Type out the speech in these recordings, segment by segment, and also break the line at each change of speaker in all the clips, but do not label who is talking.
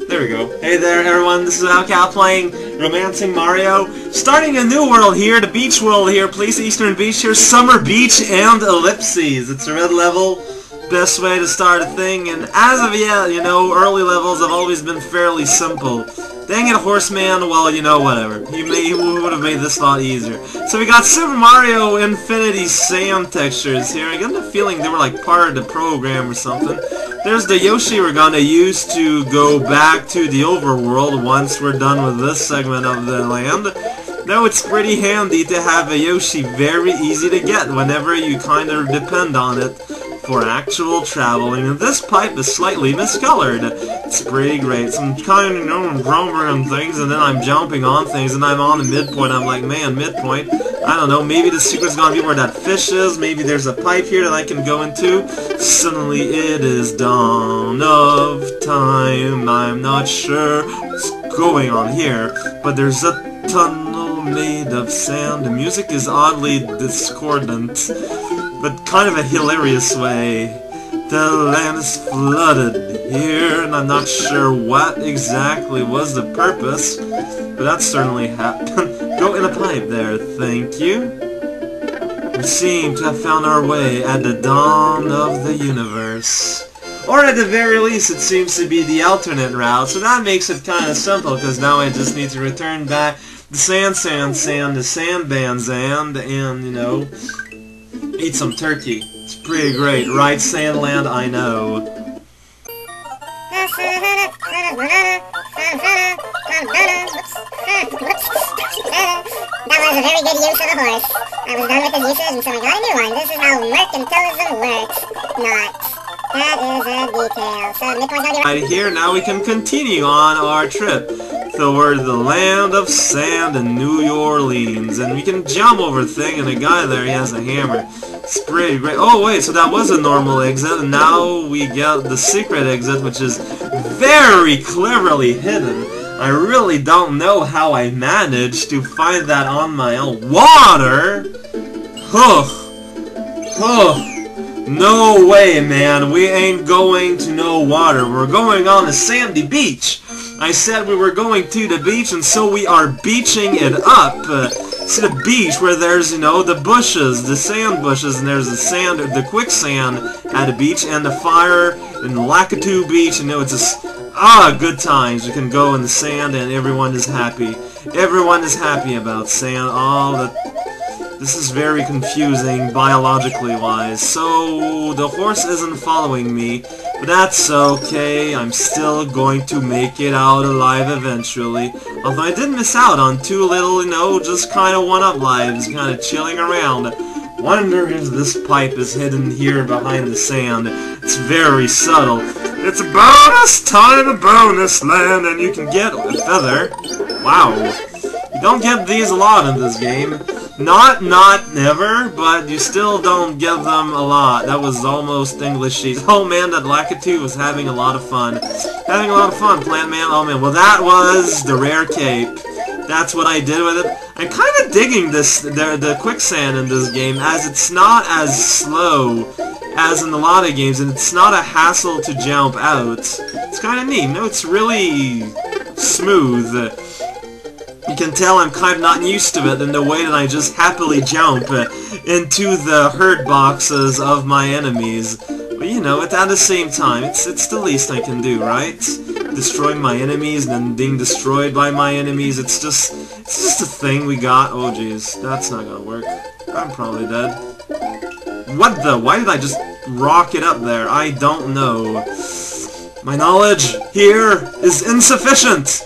There we go. Hey there everyone, this is Lakitu playing Romancing Mario. Starting a new world here, the beach world here, please. Eastern Beach here, Summer Beach and Ellipses. It's a red level, best way to start a thing, and as of yet, you know, early levels have always been fairly simple. Dang it, Horseman, well, you know, whatever. He would have made this a lot easier. So we got Super Mario Infinity sand textures here. I get the feeling they were like part of the program or something. There's the Yoshi we're gonna use to go back to the overworld once we're done with this segment of the land. Now it's pretty handy to have a Yoshi very easy to get whenever you kind of depend on it for actual traveling, and this pipe is slightly miscolored. It's pretty great. Some kind of, you know, drumming things, and then I'm jumping on things, and I'm on the midpoint. I'm like, man, midpoint. I don't know, maybe the secret's gonna be where that fish is. Maybe there's a pipe here that I can go into. Suddenly it is dawn of time. I'm not sure what's going on here, but there's a tunnel made of sand. The music is oddly discordant, but kind of a hilarious way. The land is flooded here, and I'm not sure what exactly was the purpose, but that certainly happened. Go in a pipe there, thank you. We seem to have found our way at the dawn of the universe. Or at the very least, it seems to be the alternate route, so that makes it kind of simple, because now I just need to return back the sand, the sand and, you know, eat some turkey. It's pretty great, right, Sandland? I know.
That was a very good use of the horse. I was done with his uses, and so I got a new one. This is how mercantilism works. Not. That is a detail. So midpoint's gonna be
right here, now we can continue on our trip toward the land of sand in New Orleans, and we can jump over a thing, and the guy there, he has a hammer. It's pretty great. Oh wait, so that was a normal exit, and now we get the secret exit, which is very cleverly hidden. I really don't know how I managed to find that on my own. Water? No way, man. We ain't going to no water. We're going on a sandy beach. I said we were going to the beach, and so we are beaching it up. It's the beach where there's, you know, the bushes, the sand bushes, and there's the sand, the quicksand at the beach, and the fire in Lakitu Beach, and you know, it's just, good times. You can go in the sand, and everyone is happy. Everyone is happy about sand. This is very confusing, biologically wise. So, the horse isn't following me, but that's okay. I'm still going to make it out alive eventually. Although I did miss out on two little, you know, just kind of one-up lives, kind of chilling around. Wonder if this pipe is hidden here behind the sand. It's very subtle. It's bonus time, bonus land, and you can get a feather. Wow. You don't get these a lot in this game. Not never, but you still don't get them a lot. That was almost Englishy. Oh man, that Lakitu was having a lot of fun. Having a lot of fun, Plant Man. Oh man, well that was the rare cape. That's what I did with it. I'm kind of digging this, the quicksand in this game, as it's not as slow as in a lot of games, and it's not a hassle to jump out. It's kind of neat. No, it's really smooth. You can tell I'm kind of not used to it in the way that I just happily jump into the hurt boxes of my enemies. But you know, at the same time, it's the least I can do, right? Destroying my enemies and then being destroyed by my enemies, it's just a thing we got. Oh jeez, that's not gonna work. I'm probably dead. What the? Why did I just rock it up there? I don't know. My knowledge here is insufficient!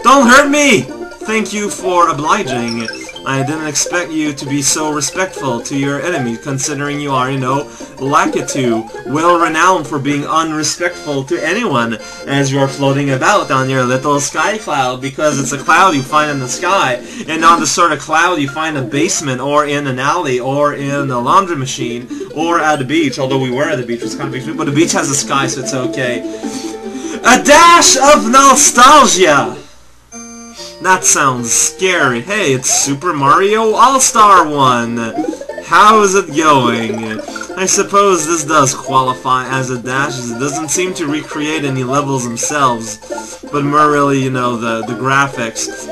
Don't hurt me! Thank you for obliging. I didn't expect you to be so respectful to your enemy, considering you are, you know, Lakitu, well-renowned for being unrespectful to anyone as you are floating about on your little sky cloud, because it's a cloud you find in the sky, and not the sort of cloud you find in a basement, or in an alley, or in a laundry machine, or at the beach, although we were at the beach, it's kind of big, but the beach has a sky, so it's okay. A dash of nostalgia! That sounds scary. Hey, it's Super Mario All-Star 1! How's it going? I suppose this does qualify as a dash, as it doesn't seem to recreate any levels themselves. but more really, you know, the graphics.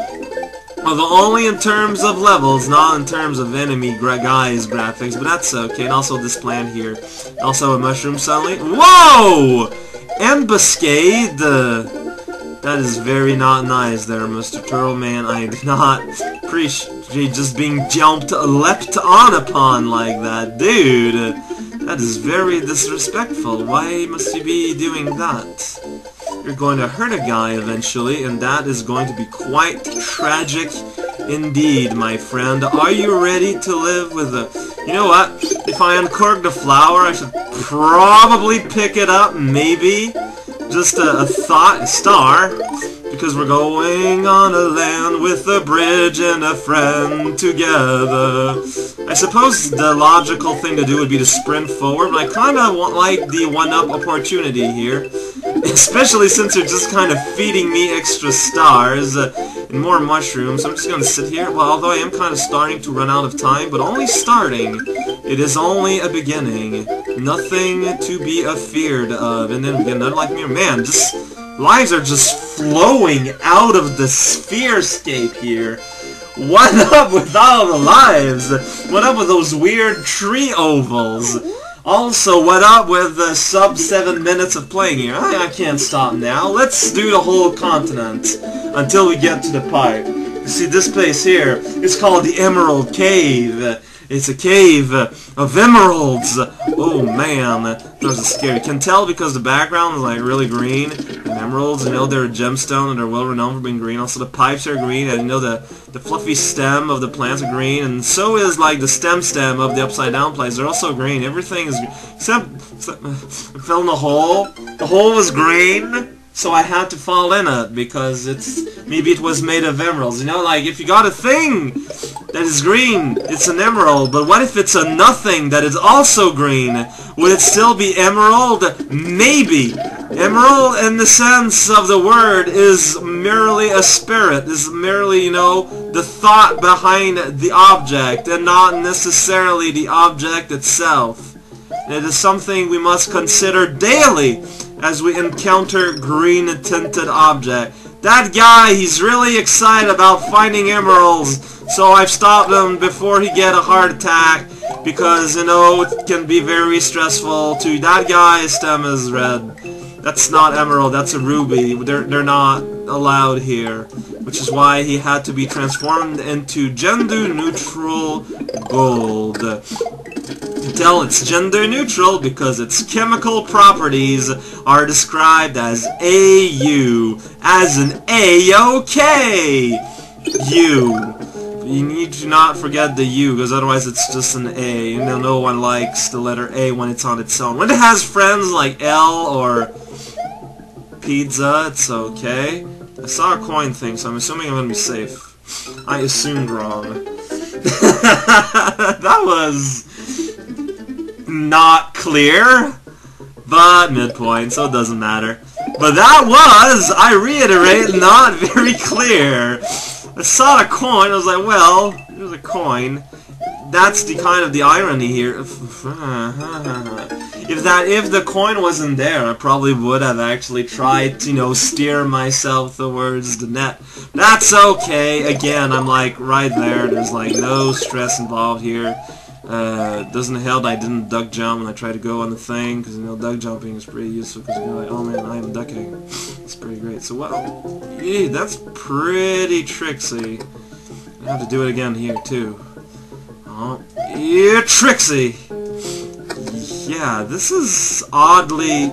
Although only in terms of levels, not in terms of enemy guys graphics, but that's okay. And also this plant here. Also a mushroom suddenly. Whoa! Ambuscade! That is very not nice there, Mr. Turtle Man. I do not appreciate just being leapt on upon like that. Dude, that is very disrespectful. Why must you be doing that? You're going to hurt a guy eventually, and that is going to be quite tragic indeed, my friend. Are you ready to live with a... You know what? If I uncork the flower, I should probably pick it up, maybe. Just a thought, a star. Because we're going on a land with a bridge and a friend together. I suppose the logical thing to do would be to sprint forward, but I kind of like the one-up opportunity here. Especially since you're just kind of feeding me extra stars and more mushrooms. I'm just going to sit here. Well, although I am kind of starting to run out of time, but only starting. It is only a beginning. Nothing to be afeared of. And then we get another life mirror. Man, just lives are just flowing out of the spherescape here. What up with all the lives? What up with those weird tree ovals? Also, what up with the sub 7 minutes of playing here? I can't stop now. Let's do the whole continent until we get to the pipe. You see, this place here is called the Emerald Cave. It's a cave of emeralds. Oh man, those are scary. You can tell because the background is like really green. And emeralds, you know, they're a gemstone and they're well renowned for being green. Also, the pipes are green, and you know the fluffy stem of the plants are green, and so is like the stem of the upside down plants. They're also green. Everything is except I fell in the hole. The hole was green. So I had to fall in it because maybe it was made of emeralds. You know, like if you got a thing that is green, it's an emerald. But what if it's a nothing that is also green? Would it still be emerald? Maybe. Emerald, in the sense of the word, is merely a spirit. Is merely, you know, the thought behind the object, and not necessarily the object itself. It is something we must consider daily as we encounter green-tinted object. That guy, he's really excited about finding emeralds, so I've stopped him before he get a heart attack, because, you know, it can be very stressful to... That guy's stem is red. That's not emerald, that's a ruby. They're not allowed here, which is why he had to be transformed into gender-neutral gold. You can tell it's gender neutral because its chemical properties are described as AU, as an A-OK! U. You need to not forget the U, because otherwise it's just an A. You know, no one likes the letter A when it's on its own. When it has friends like L or pizza, it's okay. I saw a coin thing, so I'm assuming I'm going to be safe. I assumed wrong. That was... not clear, but midpoint, so it doesn't matter. But that was, I reiterate, not very clear. I saw a coin, I was like, well, there's a coin. That's the kind of the irony here. If the coin wasn't there, I probably would have actually tried to, you know, steer myself towards the net. That's okay. Again, I'm like right there. There's like no stress involved here. Doesn't help I didn't duck jump when I tried to go on the thing, because, you know, duck jumping is pretty useful, because you're like, oh man, I am ducking. It's pretty great. So, well, yeah, that's pretty tricksy. I have to do it again here, too. Oh, yeah, tricksy! Yeah, this is oddly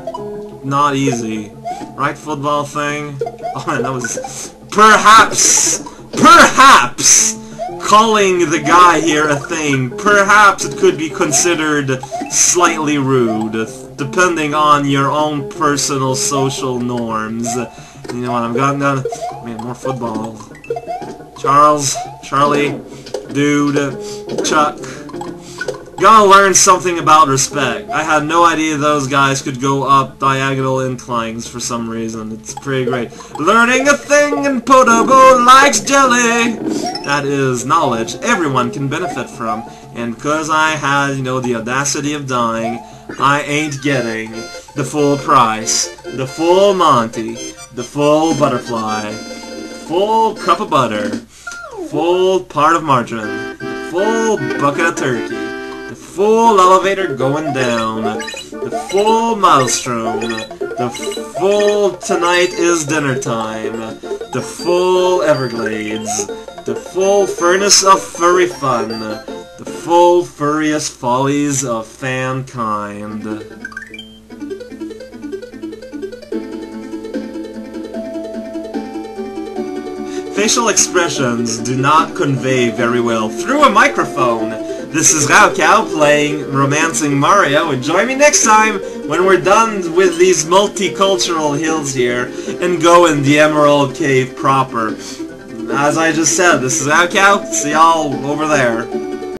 not easy. Right football thing? Oh man, that was... Perhaps! Calling the guy here a thing, perhaps it could be considered slightly rude, depending on your own personal social norms. You know what, I've gotten down... Man, more football. Charlie, dude, Chuck. Gotta learn something about respect. I had no idea those guys could go up diagonal inclines for some reason. It's pretty great. Learning a thing and Potable likes jelly! That is knowledge everyone can benefit from. And because I had, you know, the audacity of dying, I ain't getting the full price, the full Monty, The full butterfly. Full cup of butter. Full part of margarine. The full bucket of turkey. The full elevator going down. The full maelstrom. The full tonight is dinner time. The full Everglades. The full furnace of furry fun. The full furriest follies of fankind. Facial expressions do not convey very well through a microphone. This is Raukau playing Romancing Mario, and join me next time when we're done with these multicultural hills here and go in the Emerald Cave proper. As I just said, this is Raukau. See y'all over there.